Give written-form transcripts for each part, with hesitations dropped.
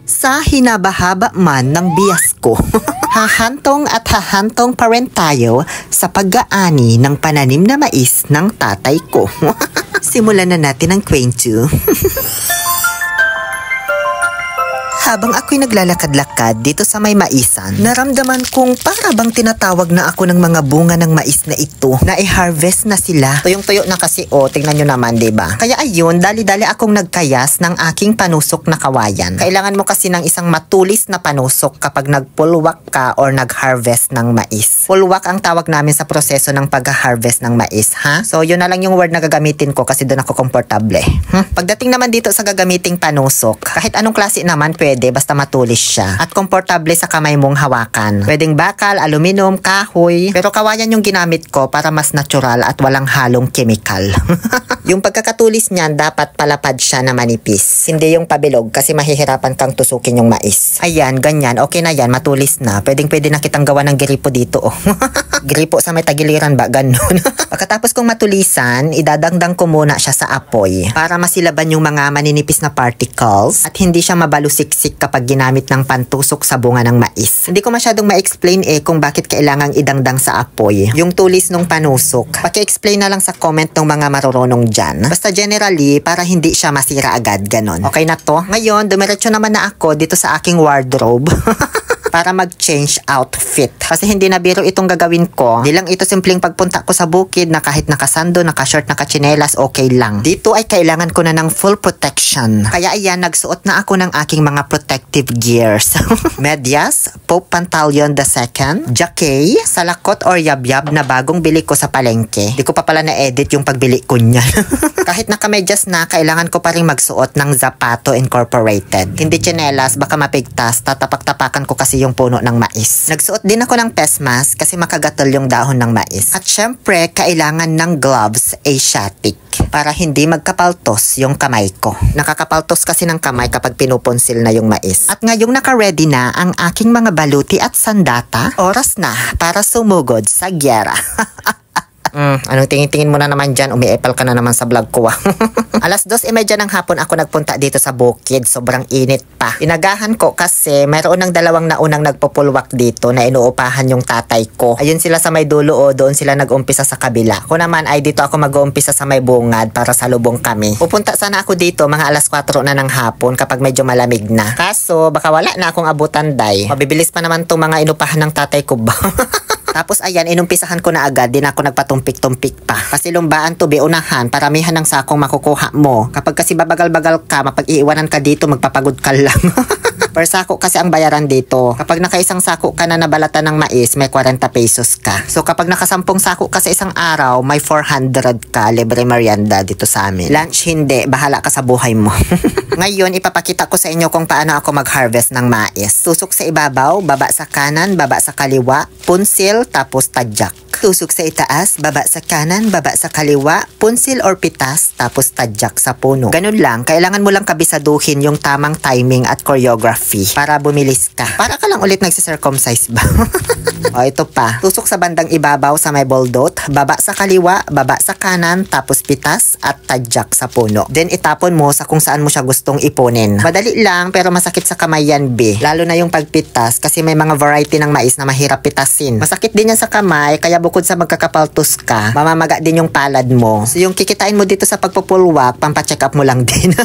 Sa hinabahaba man ng bias ko, hahantong at hahantong pa rin tayo sa pag-aani ng pananim na mais ng tatay ko. Simulan na natin ang kwento. Habang ako'y naglalakad-lakad dito sa may maisan, naramdaman kong para bang tinatawag na ako ng mga bunga ng mais na ito na i-harvest na sila. Tuyong-tuyo na kasi tingnan nyo naman, diba? Kaya ayun, dali-dali akong nagkayas ng aking panusok na kawayan. Kailangan mo kasi ng isang matulis na panusok kapag nagpulwak ka or nag-harvest ng mais. Pulwak ang tawag namin sa proseso ng pag-harvest ng mais, ha? So yun na lang yung word na gagamitin ko kasi doon ako komportable. Pagdating naman dito sa gagamiting panusok, kahit anong klase naman pwede, basta matulis siya at komportable sa kamay mong hawakan. Pwedeng bakal, aluminum, kahoy, pero kawayan yung ginamit ko para mas natural at walang halong chemical. Yung pagkakatulis niyan, dapat palapad siya na manipis. Hindi yung pabilog kasi mahihirapan kang tusukin yung mais. Ayan, ganyan. Okay na yan, matulis na. Pwede na kitang gawa ng gripo dito. Gripo sa may tagiliran ba? Ganun. Pagkatapos kong matulisan, idadangdang ko muna siya sa apoy para masilaban yung mga maninipis na particles at hindi siya mabalusiksik kapag ginamit ng pantusok sa bunga ng mais. Hindi ko masyadong ma-explain kung bakit kailangang idangdang sa apoy yung tulis ng panusok. Paki-explain na lang sa comment ng mga marurunong dyan. Basta generally, para hindi siya masira agad, ganon. Okay na to? Ngayon, dumiretso naman na ako dito sa aking wardrobe. Para mag-change outfit. Kasi hindi na biro itong gagawin ko. Di lang ito simpleng pagpunta ko sa bukid na kahit nakasando, nakashort, nakachinelas, okay lang. Dito ay kailangan ko na ng full protection. Kaya ayan, nagsuot na ako ng aking mga protective gears. Medyas, Pope Pantaleon II, jacket, salakot or yabyab na bagong bili ko sa palengke. Di ko pa pala na-edit yung pagbili ko niyan. Kahit nakamedyas na, kailangan ko pa rin magsuot ng Zapato Incorporated. Hindi chinelas, baka mapigtas, tatapak-tapakan ko kasi yung puno ng mais. Nagsuot din ako ng face mask kasi makagatol yung dahon ng mais. At syempre, kailangan ng gloves Asiatic para hindi magkapaltos yung kamay ko. Nakakapaltos kasi ng kamay kapag pinupunsil na yung mais. At ngayong naka-ready na ang aking mga baluti at sandata, oras na para sumugod sa gyera. Anong tingin-tingin mo na naman dyan? Umiepal ka na naman sa vlog ko. 2:30 ng hapon ako nagpunta dito sa bukid. Sobrang init pa. Inagahan ko kasi mayroon ng dalawang naunang nagpupulwak dito na inuupahan yung tatay ko. Ayun sila sa may dulo doon sila nag-umpisa sa kabila. Ko naman ay dito ako mag-uumpisa sa may bungad para salubong kami. Pupunta sana ako dito mga 4:00 na ng hapon kapag medyo malamig na. Kaso baka wala na akong abutan day. Mabibilis pa naman itong mga inupahan ng tatay ko ba? Tapos ayan, inumpisahan ko na agad, din ako nagpatumpik-tumpik pa. Kasi lumbaan to, unahan, paramihan ng sakong makukuha mo. Kapag kasi babagal-bagal ka, mapag-iiwanan ka dito, magpapagod ka lang. Per sako kasi ang bayaran dito. Kapag nakaisang sako ka na nabalatan ng mais, may 40 pesos ka. So kapag nakasampung sako ka sa isang araw, may 400 ka, libre merienda dito sa amin. Lunch hindi, bahala ka sa buhay mo. Ngayon, ipapakita ko sa inyo kung paano ako mag-harvest ng mais. Tusok sa ibabaw, baba sa kanan, baba sa kaliwa, punsil, tapos tadyak. Tusok sa itaas, baba sa kanan, baba sa kaliwa, punsil or pitas, tapos tadyak sa puno. Ganun lang, kailangan mo lang kabisaduhin yung tamang timing at choreography para bumilis ka. Para ka lang ulit nagsi-circumcise ba? O ito pa, tusok sa bandang ibabaw sa may boldot, baba sa kaliwa, baba sa kanan, tapos pitas at tadyak sa puno. Then itapon mo sa kung saan mo siya gustong ipunin. Madali lang pero masakit sa kamay yan, lalo na yung pagpitas kasi may mga variety ng mais na mahirap pitasin. Masakit din yan sa kamay kaya bukod sa magkakapaltos ka, mamamaga din yung palad mo. So yung kikitain mo dito sa pagpupulwak, pampacheck up mo lang din.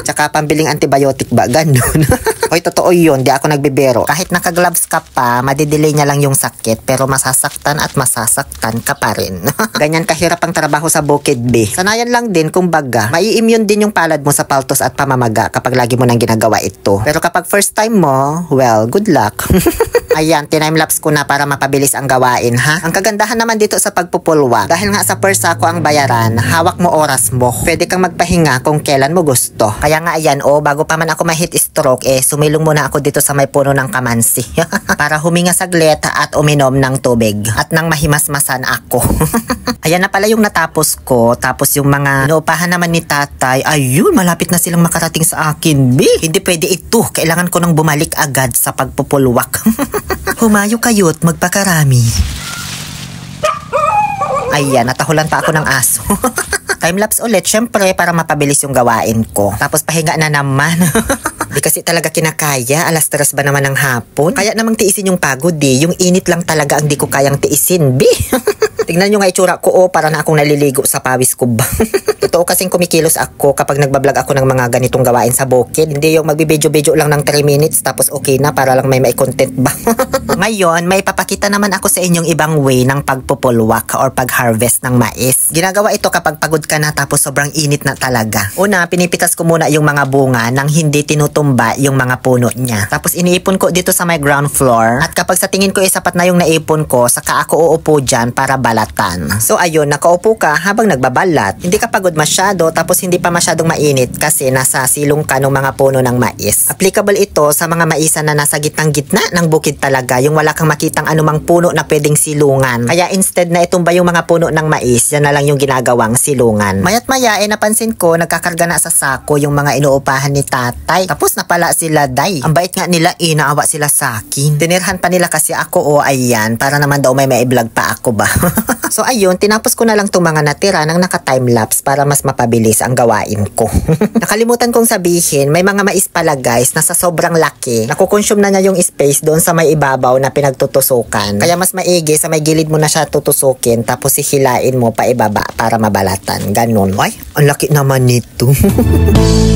Tsaka pambiling antibiotic ba? Ganun. Hoy, totoo yun. Di ako nagbibiro. Kahit naka-gloves ka pa, madidelay niya lang yung sakit pero masasaktan at masasaktan ka pa rin. Ganyan kahirap ang trabaho sa bukid, Sanayan lang din kumbaga. Mai-immune din yung palad mo sa paltos at pamamaga kapag lagi mo nang ginagawa ito. Pero kapag first time mo, well, good luck. Ayan, time-lapse ko na para mapabilis ang gawain, ha? Ang kagandahan naman dito sa pagpupulwak, dahil nga sa per sako ang bayaran, hawak mo oras mo. Pwede kang magpahinga kung kailan mo gusto. Kaya nga ayan, bago pa man ako ma-heat stroke, sumilong muna ako dito sa may puno ng kamansi. Para huminga saglit at uminom ng tubig. At nang mahimasmasan ako. Ayan na pala yung natapos ko. Tapos yung mga inuupahan naman ni tatay, ayun, malapit na silang makarating sa akin, Hindi pwede ito. Kailangan ko nang bumalik agad sa pagpupulwak. Humayo kayo't magpakarami. Ayan, natahulan pa ako ng aso. Time-lapse ulit, syempre, para mapabilis yung gawain ko. Tapos pahinga na naman. Di kasi talaga kinakaya, alas 3 ba naman ng hapon? Kaya namang tiisin yung pagod yung init lang talaga ang di ko kayang tiisin, be. Tingnan nyo nga itsura ko, para na akong naliligo sa pawis ko ba. Totoo kasing kumikilos ako kapag nagbablog ako ng mga ganitong gawain sa bukid. Hindi yung magbibidyo-bidyo lang ng 3 minutes tapos okay na para lang may content ba. Ngayon, may papakita naman ako sa inyong ibang way ng pagpupulwak or pag-harvest ng mais. Ginagawa ito kapag pagod ka na tapos sobrang init na talaga. Una, pinipitas ko muna yung mga bunga nang hindi tinutumba yung mga puno niya. Tapos iniipon ko dito sa my ground floor. At kapag sa tingin ko sapat na yung naipon ko, saka ako uupo dyan para balatan. So ayun, nakaupo ka habang nagbabalat. Hindi ka pagod masyado tapos hindi pa masyadong mainit kasi nasa silong ka ng mga puno ng mais. Applicable ito sa mga maisan na nasa gitnang-gitna ng bukid talaga, yung wala kang makitang anumang puno na pwedeng silungan. Kaya instead na itumba yung mga puno ng mais, yan na lang yung ginagawang silungan. Mayat maya napansin ko nagkakarga na sa sako yung mga inuupahan ni tatay. Tapos napala sila, day. Ang bait nga nila, naawa sila sa akin. Tinirhan pa nila kasi ako, ayan, para naman daw may vlog pa ako ba. So ayun, tinapos ko na lang itong mga natira ng naka-timelapse para mas mapabilis ang gawain ko. Nakalimutan kong sabihin, may mga mais pala guys na sa sobrang laki, nakukonsume na niya yung space doon sa may ibabaw na pinagtutusukan. Kaya mas maigi sa may gilid mo na siya tutusukin tapos hihilain mo pa ibaba para mabalatan. Ganun. Ay, ang laki naman nito.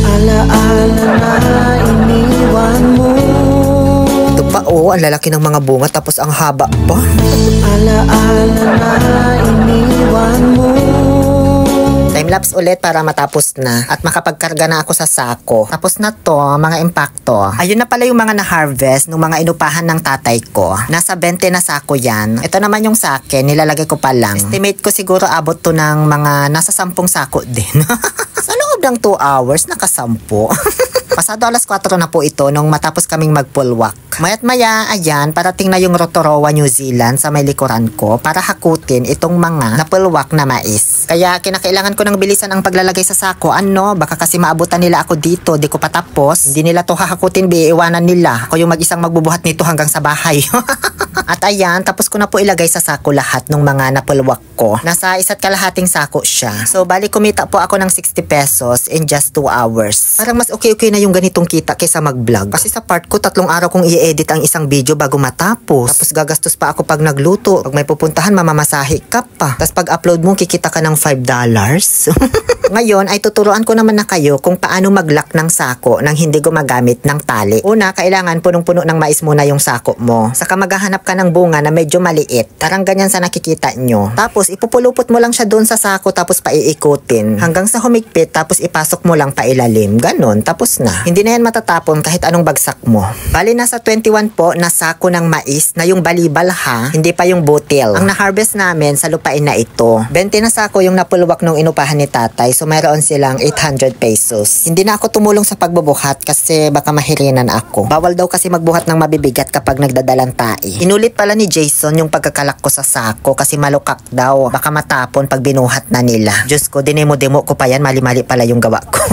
Alaala na iniwan mo. Ito pa ang lalaki ng mga bunga tapos ang haba pa. Alaala na iniwan mo. Timelapse ulit para matapos na at makapagkarga na ako sa sako. Tapos na to, mga impacto. Ayun na pala yung mga na-harvest ng mga inupahan ng tatay ko. Nasa 20 na sako yan. Ito naman yung sa akin, nilalagay ko pa lang. Estimate ko siguro abot to ng mga nasa 10 sako din. Sa loob ng 2 hours, nakasampo. Pasado alas 4 na po ito nung matapos kaming magpulwak. Mayat maya, ayan, parating na yung Rotorua, New Zealand sa may likuran ko para hakutin itong mga napulwak na mais. Kaya kinakailangan ko ng bilisan ang paglalagay sa sako. Baka kasi maabutan nila ako dito, di ko patapos. Hindi nila to hahakutin, iiwanan nila. Ako yung mag-isang magbubuhat nito hanggang sa bahay. At ayan, tapos ko na po ilagay sa sako lahat ng mga napulwak ko. Nasa 1.5 sako siya. So bali kumita po ako ng 60 pesos in just 2 hours. Parang mas okay na yung ganitong kita kaysa mag-vlog. Kasi sa part ko, 3 araw kong i-edit ang isang video bago matapos. Tapos gagastos pa ako pag nagluto. Pag may pupuntahan, mamamasahe ka pa. Tapos pag upload mo, kikita ka ng $5. Ngayon ay tuturuan ko naman na kayo kung paano mag-lock ng sako nang hindi gumagamit ng tali. Una, kailangan punong-puno ng mais muna yung sako mo. Saka maghahanap ka ng bunga na medyo maliit. Parang ganyan sa nakikita nyo. Tapos ipupulupot mo lang siya doon sa sako tapos paiikutin. Hanggang sa humigpit tapos ipasok mo lang pailalim. Ganon. Tapos na. Hindi na yan matatapon kahit anong bagsak mo. Bali nasa 21 po na sako ng mais na yung balibal ha. Hindi pa yung butil. Ang na-harvest namin sa lupain na ito. 20 na sako yung napulwak nung inupahan ni tatay. So mayroon silang 800 pesos. Hindi na ako tumulong sa pagbubuhat kasi baka mahirinan ako. Bawal daw kasi magbuhat ng mabibigat kapag nagdadalang tae. Inulit pala ni Jason yung pagkakalak ko sa sako kasi malukak daw. Baka matapon pag binuhat na nila. Diyos ko, dinemo-demo ko pa yan. Mali-mali pala yung gawa ko.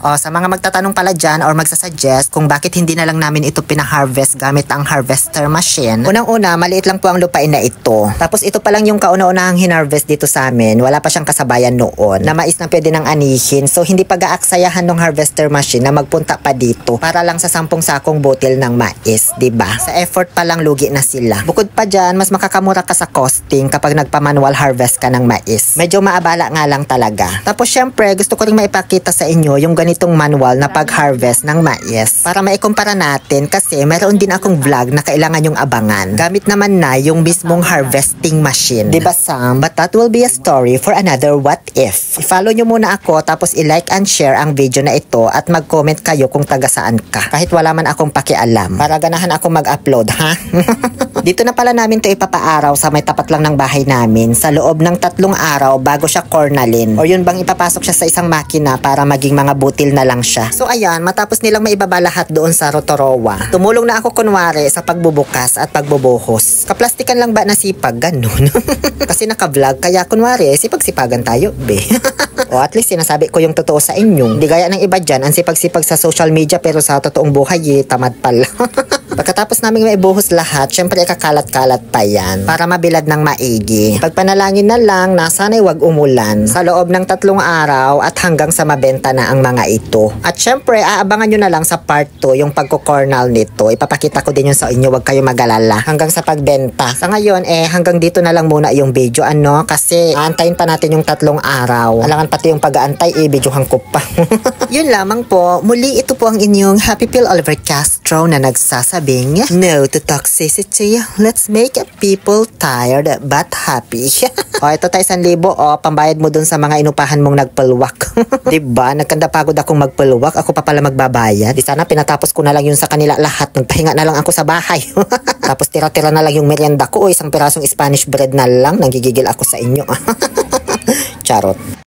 Sa mga magtatanong pala dyan or magsasuggest kung bakit hindi na lang namin ito pina-harvest gamit ang harvester machine. Unang-una, maliit lang po ang lupain na ito. Tapos ito pa lang yung kauna-unahang hinarvest dito sa amin. Wala pa siyang kasabayan noon na mais na pwede nang anihin. So hindi pa gaaksayahan ng harvester machine na magpunta pa dito para lang sa 10 sakong butil ng mais, 'di ba? Sa effort pa lang lugi na sila. Bukod pa dyan, mas makakamura ka sa costing kapag nagpa-manual harvest ka ng mais. Medyo maabala nga lang talaga. Tapos syempre, gusto ko ring maipakita sa inyo yung ganitong manual na pag-harvest ng mais para maikumpara natin kasi meron din akong vlog na kailangan yung abangan. Gamit naman na yung mismong harvesting machine. Diba Sam? But that will be a story for another what if. I-follow nyo muna ako tapos i-like and share ang video na ito at mag-comment kayo kung taga saan ka. Kahit wala man akong pakialam. Para ganahan akong mag-upload, ha? Dito na pala namin to ipapaaraw sa may tapat lang ng bahay namin sa loob ng 3 araw bago siya cornalin. O yun bang ipapasok siya sa isang makina para maging mga butil na lang siya. So ayan, matapos nilang maibaba lahat doon sa Rotorua, tumulong na ako kunwari sa pagbubukas at pagbubuhos. Kaplastikan lang ba na sipag? Ganun. Kasi naka-vlog, kaya kunwari, sipag-sipagan tayo, be. O at least sinasabi ko yung totoo sa inyo. Di gaya ng iba dyan, ang sipag-sipag sa social media pero sa totoong buhay, tamad pala. Pagkatapos namin maibuhos lahat, syempre ikakalat-kalat pa yan para mabilad ng maigi. Pagpanalangin na lang na sana'y wag umulan sa loob ng 3 araw at hanggang sa mabenta na ang mga ito. At syempre, aabangan nyo na lang sa part 2 yung pagkukornal nito. Ipapakita ko din yun sa inyo, wag kayo mag-alala hanggang sa pagbenta. Sa ngayon, hanggang dito na lang muna yung video, kasi aantayin pa natin yung 3 araw. Alangan pati yung pag-aantay, videohan ko pa. Yun lamang po. Muli, ito po ang inyong Happy Pill Oliver Castro na nagsasabing, no to toxicity. Let's make people tired but happy. Ito tayo 1,000. Pambayad mo dun sa mga inupahan mong nagpulwak. Diba? Nagkandapagod akong magpulwak. Ako pa pala magbabayad. Di sana pinatapos ko na lang yun sa kanila lahat. Nagpahinga na lang ako sa bahay. Tapos tira-tira na lang yung merienda ko. Isang pirasong Spanish bread na lang. Nanggigigil ako sa inyo. Charot.